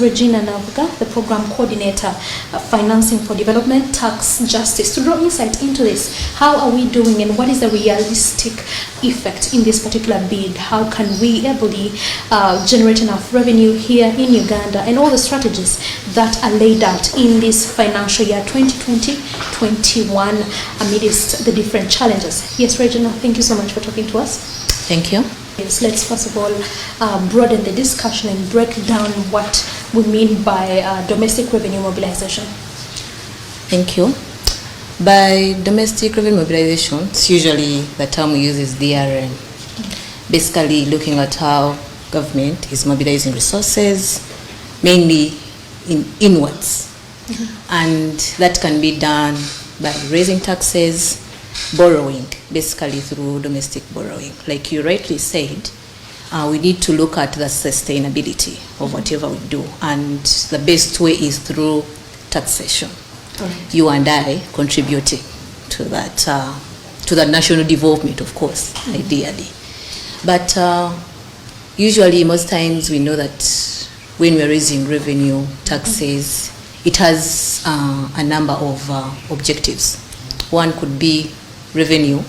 Regina Navuga, the Programme Coordinator, Financing for Development, Tax Justice. To draw insight into this, how are we doing and what is the realistic effect in this particular bid? How can we ably generate enough revenue here in Uganda, and all the strategies that are laid out in this financial year 2020-21 amidst the different challenges? Yes, Regina, thank you so much for talking to us. Thank you. Yes, let's first of all broaden the discussion and break down what we mean by domestic revenue mobilization. Thank you. By domestic revenue mobilization, it's usually the term we use is DRM. Basically looking at how government is mobilizing resources, mainly inwards. And that can be done by raising taxes, borrowing, basically through domestic borrowing. Like you rightly said, we need to look at the sustainability of whatever we do, and the best way is through taxation. Right. You and I contributing to that, to the national development, of course, ideally. But usually, most times we know that when we're raising revenue, taxes, it has a number of objectives. One could be revenue,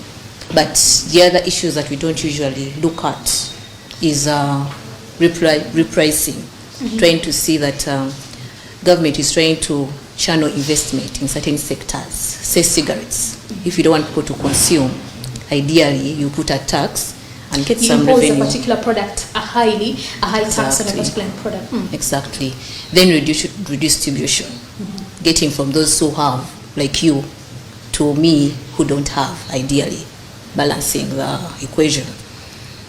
but the other issues that we don't usually look at is repricing, trying to see that government is trying to channel investment in certain sectors, say cigarettes. If you don't want people to consume, ideally you put a tax and get some revenue. You impose a particular product, a high tax on a particular product. Exactly. Then redistribution, getting from those who have, like you, to me who don't have, ideally, balancing the equation.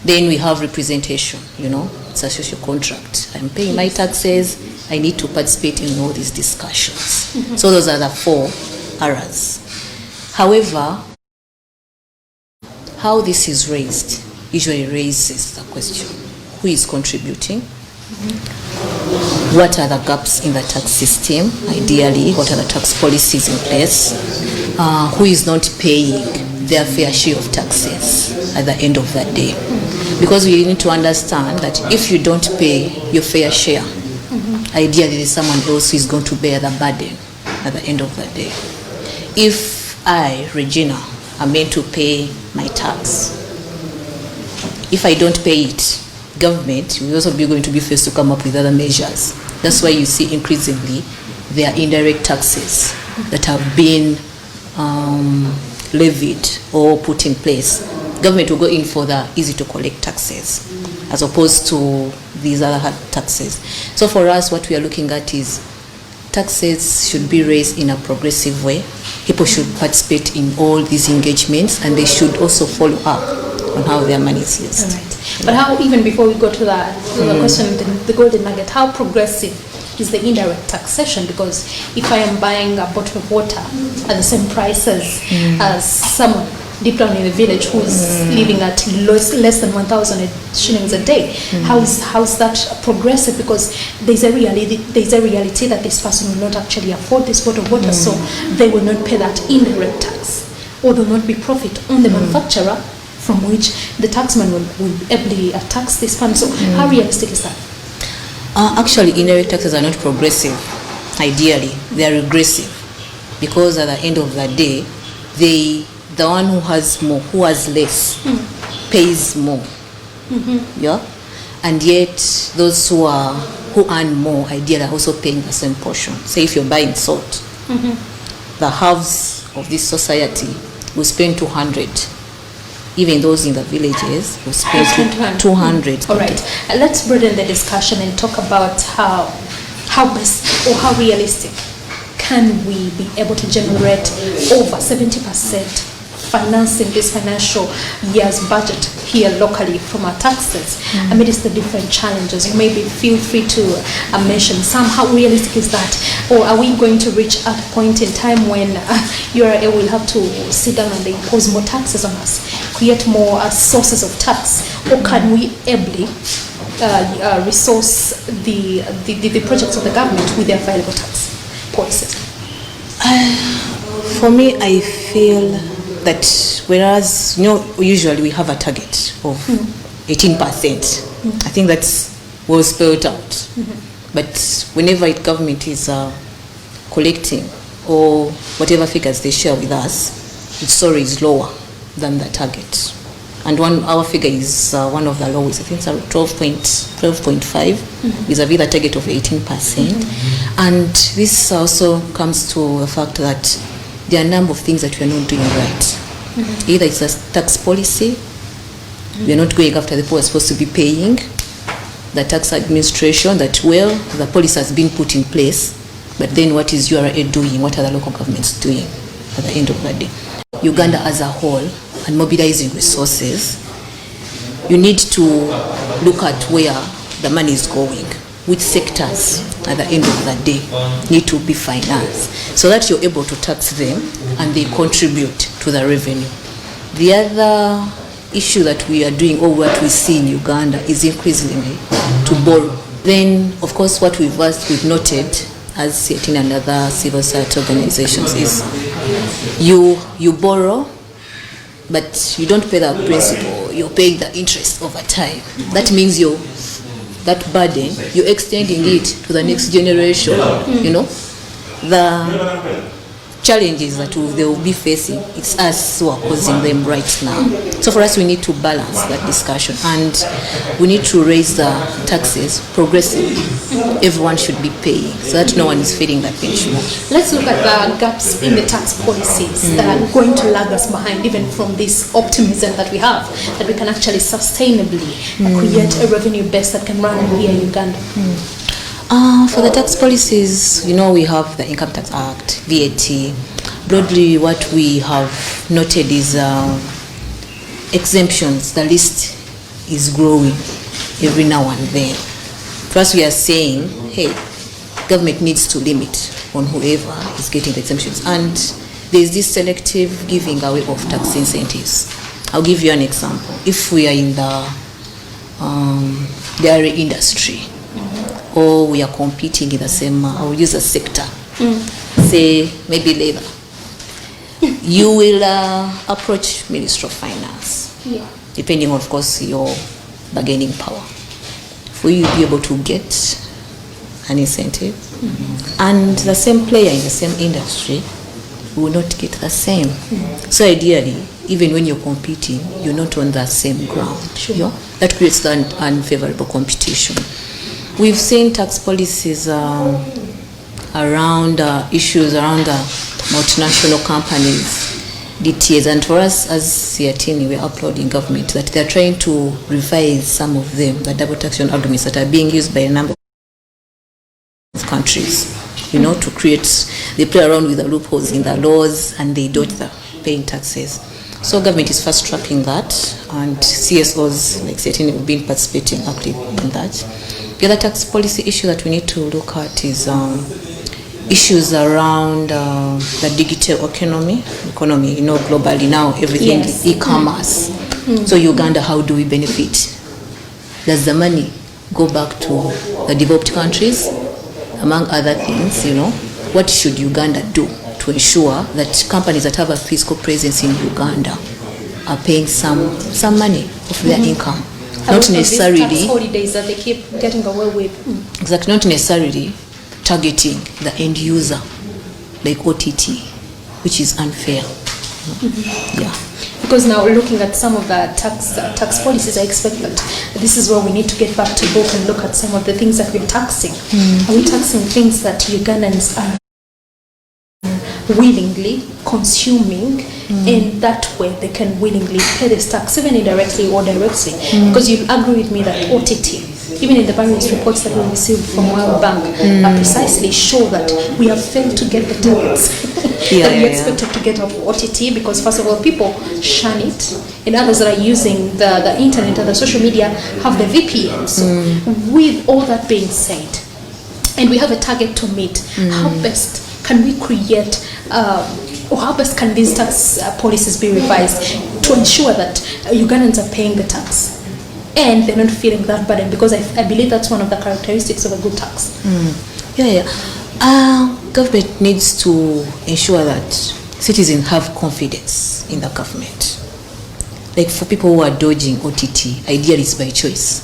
Then we have representation, it's a social contract. I'm paying my taxes, I need to participate in all these discussions. So those are the 4 areas. However, how this is raised usually raises the question, who is contributing? What are the gaps in the tax system, ideally? What are the tax policies in place? Who is not paying their fair share of taxes at the end of that day? Because we need to understand that if you don't pay your fair share, ideally there's someone else who is going to bear the burden at the end of the day. If I, Regina, am meant to pay my tax, if I don't pay it, government will also be going to be forced to come up with other measures. That's why you see increasingly there are indirect taxes that have been levied or put in place. Government will go in for the easy to collect taxes as opposed to these other hard taxes. So for us, what we are looking at is taxes should be raised in a progressive way. People should participate in all these engagements, and they should also follow up on how their money is used. All right. But how, even before we go to the question, the golden nugget, how progressive is the indirect taxation? Because if I am buying a bottle of water at the same price as someone deep down in the village who is living at less than 1,000 shillings a day, how's that progressive? Because there's a reality that this person will not actually afford this bottle of water, so they will not pay that indirect tax, or there will not be profit on the manufacturer, from which the taxman will ably tax this fund. So how realistic is that? Actually, indirect taxes are not progressive. Ideally, they are regressive, because at the end of the day, the one who has more, who has less, pays more. Yeah, and yet those who earn more, ideally, are also paying the same portion. Say if you're buying salt, the halves of this society will spend 200. Even those in the villages will spend 200. All right, let's broaden the discussion and talk about how best or how realistic can we be able to generate over 70% financing this financial year's budget here locally from our taxes amidst the different challenges. You maybe feel free to mention some. How realistic is that? Or are we going to reach a point in time when URA will have to sit down and impose more taxes on us, create more sources of tax? Or can we ably resource the projects of the government with their available tax policies? For me, I feel that whereas usually we have a target of 18%, I think that's well spelled out. But whenever government is collecting or whatever figures they share with us, its story is lower than the target. And our figure is one of the lowest. I think it's 12.5 vis-a-vis the target of 18%. And this also comes to the fact that there are a number of things that we are not doing right. Either it's a tax policy, we are not going after the people who are supposed to be paying, the tax administration, that the policy has been put in place, but then what is URA doing, what are the local governments doing at the end of the day? Uganda as a whole, and mobilizing resources, you need to look at where the money is going, which sectors at the end of the day need to be financed, so that you're able to tax them and they contribute to the revenue. The other issue that we are doing, or what we see in Uganda, is increasingly to borrow. Then, of course, what we've noted as SEATINI and other civil society organizations is you borrow, but you don't pay the principal, you're paying the interest over time. That means that burden, you're extending it to the next generation. You know, the challenges that they will be facing, it's us who are causing them right now. So for us, we need to balance that discussion, and we need to raise the taxes progressively. Everyone should be paying, so that no one is feeling that pinch more. Let's look at the gaps in the tax policies that are going to lag us behind, even from this optimism that we have, that we can actually sustainably create a revenue base that can run here in Uganda. For the tax policies, you know, we have the Income Tax Act, VAT. Broadly, what we have noted is exemptions. The list is growing every now and then. First, we are saying, hey, government needs to limit on whoever is getting the exemptions. And there's this selective giving away of tax incentives. I'll give you an example. If we are in the dairy industry, or we are competing in the same, I'll use a sector, say maybe labor, you will approach Minister of Finance, depending on, of course, your bargaining power. Will you be able to get an incentive? And the same player in the same industry will not get the same. So ideally, even when you're competing, you're not on the same ground. That creates the unfavorable competition. We've seen tax policies around issues around multinational companies, DTAs, and for us as SEATINI, we're applauding government that they're trying to revise some of them, the double taxation arguments that are being used by a number of countries, you know, to create, they play around with the loopholes in the laws and they dodge the paying taxes. So government is fast tracking that, and CSOs like SEATINI have been participating actively in that. The other tax policy issue that we need to look at is issues around the digital economy, you know, globally now everything is e-commerce. So Uganda, how do we benefit? Does the money go back to the developed countries? Among other things, you know, what should Uganda do to ensure that companies that have a physical presence in Uganda are paying some money of their income? Not necessarily tax holidays that they keep getting away with. Exactly, not necessarily targeting the end user like OTT, which is unfair. Yeah. Because now looking at some of the tax policies, I expect that this is where we need to get back to book and look at some of the things that we're taxing. Are we taxing things that Ugandans are willingly consuming, and that way they can willingly pay this tax, even indirectly or directly? Because you'll agree with me that OTT, even in the various reports that we received from World Bank, precisely show that we have failed to get the targets that we expected to get of OTT, because first of all, people shun it, and others that are using the internet and the social media have the VPN. So with all that being said, and we have a target to meet, how best can we create, or how best can these tax policies be revised to ensure that Ugandans are paying the tax and they're not feeling that burden? Because I believe that's one of the characteristics of a good tax. Government needs to ensure that citizens have confidence in the government. Like for people who are dodging OTT, ideally it's by choice.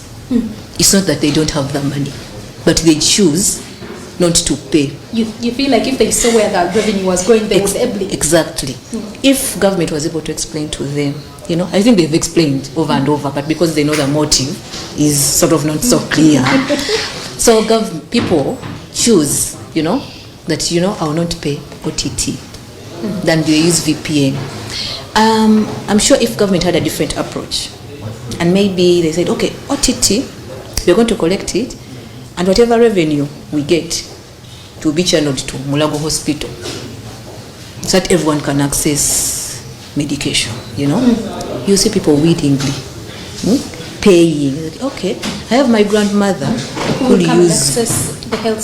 It's not that they don't have the money. but they choose not to pay. You feel like if they saw where the revenue was going, they would able. Exactly. If government was able to explain to them, I think they've explained over and over, but because they know the motive is sort of not so clear. So people choose, that, I will not pay OTT, than they use VPN. I'm sure if government had a different approach, and maybe they said, okay, OTT, we're going to collect it, and whatever revenue we get to be channeled to Mulago Hospital, so that everyone can access medication, You see people willingly paying. Okay, I have my grandmother who will use access the health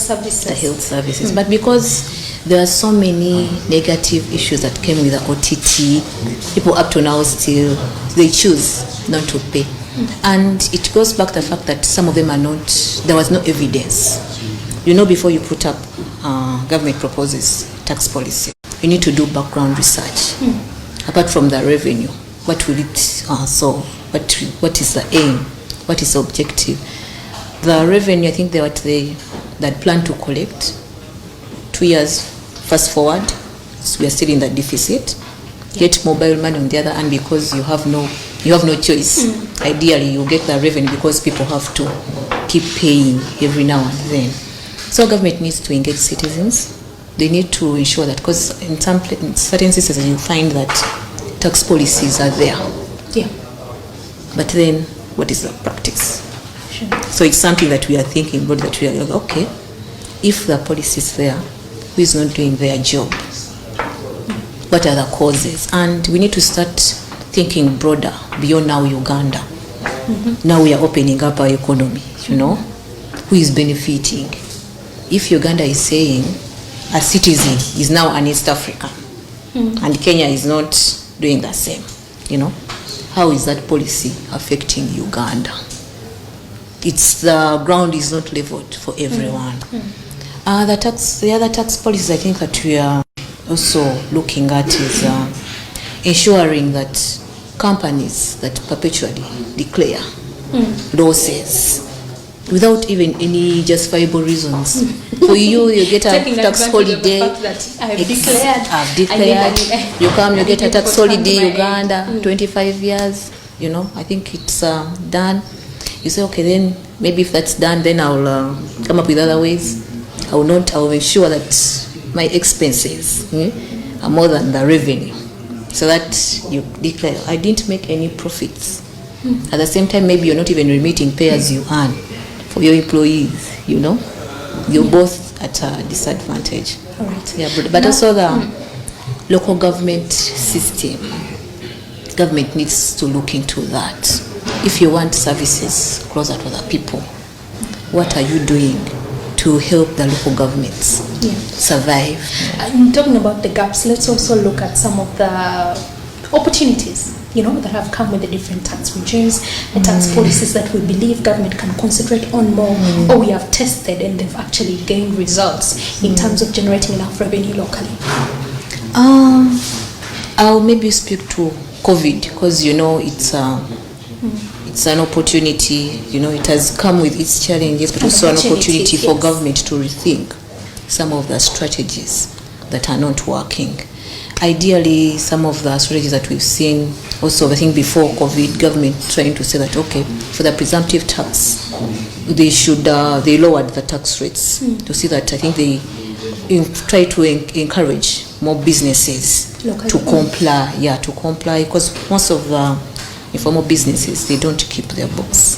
services. But because there are so many negative issues that came with the OTT, people up to now still, they choose not to pay. And it goes back to the fact that some of them are not, there was no evidence. Before you put up, government proposes tax policy, you need to do background research. Apart from the revenue, what will it solve? What is the aim? What is the objective? The revenue, I think they plan to collect 2 years fast forward, so we are still in the deficit. Get mobile money on the other hand, because you have no choice. Ideally, you get the revenue because people have to keep paying every now and then. So government needs to engage citizens. They need to ensure that, because in certain systems you find that tax policies are there. Yeah. But then, what is the practice? Sure. So it's something that we are thinking about, that we are like, okay, if the policy is there, who is not doing their job? What are the causes? And we need to start thinking broader, beyond now Uganda. Now we are opening up our economy, Who is benefiting? If Uganda is saying a citizen is now an East African, and Kenya is not doing the same, how is that policy affecting Uganda? The ground is not leveled for everyone. The other tax policies I think that we are also looking at is ensuring that companies that perpetually declare losses without even any justifiable reasons. For you get a tax holiday. I've declared. You come, you get a tax holiday, Uganda, 25 years. I think it's done. You say, okay, then maybe if that's done, then I'll come up with other ways. I will ensure that my expenses are more than the revenue, so that you declare, I didn't make any profits. At the same time, maybe you're not even remitting pay as you earn for your employees, You're both at a disadvantage. All right. Yeah, but also the local government system. Government needs to look into that. If you want services closer to the people, what are you doing to help the local governments survive? Talking about the gaps, let's also look at some of the opportunities, that have come with the different tax regimes, the tax policies that we believe government can concentrate on more, or we have tested and they've actually gained results in terms of generating enough revenue locally. I'll maybe speak to COVID, because it's an opportunity. It has come with its challenges, but also an opportunity for government to rethink some of the strategies that are not working. Ideally, some of the strategies that we've seen also, I think before COVID, government trying to say that, okay, for the presumptive tax, they lowered the tax rates to see that, I think they try to encourage more businesses to comply, because most of the informal businesses, they don't keep their books.